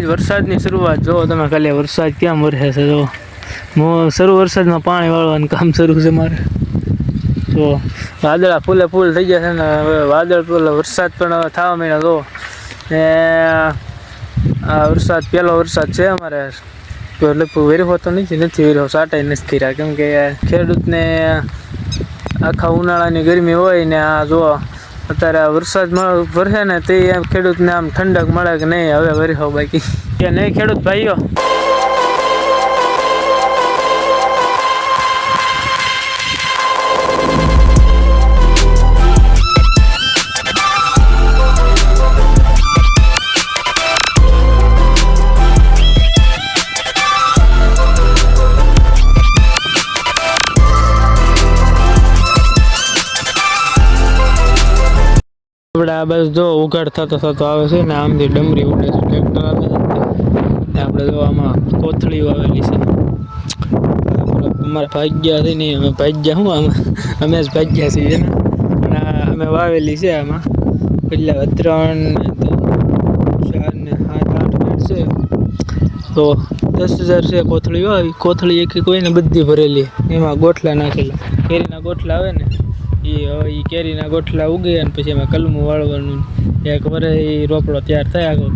વરસાદની શરૂઆત જો તમે ખાલી વરસાદ ક્યાં વરસે છે જો શરૂ વરસાદમાં પાણી વાળવાનું કામ શરૂ છે મારે તો વાદળા ફૂલે ફૂલ થઈ ગયા છે ને હવે વાદળ ફૂલ વરસાદ પણ થવા માંડ્યો તો ને આ વરસાદ પહેલો વરસાદ છે અમારે તો લગભગ વેરવો તો નથી વેરવો સાટાઈ નથી કર્યા કેમ કે ખેડૂતને આખા ઉનાળાની ગરમી હોય ને આ જો અત્યારે વરસાદમાં વરસે ને તે એમ ખેડૂતને આમ ઠંડક મળે કે નહીં હવે વરસો બાકી કે નહીં ખેડૂત ભાઈઓ આપણે આ બસ જો ઉઘાડ થતો આવે છે ને આમથી ડમરી ઉડે છે ટ્રેક્ટર આવે છે ને આપણે જો આમાં કોથળીઓ આવેલી છે અમારે ભાગ્યા છે નહીં અમે ભાગ્યા શું અમે જ ભાગ્યા છીએ ને અને અમે વાવેલી છે આમાં એટલે 3 ને 4 ને 7 8 છે તો 10,000 છે કોથળીઓ આવી કોથળી એક કોઈને બધી ભરેલી એમાં ગોઠલા નાખેલા કેરીના ગોઠલા આવે ને એ કેરીના ગોઠલા ઉગે અને પછી એમાં કલમું વાળવાનું એક વરે રોપડો તૈયાર થાય આખો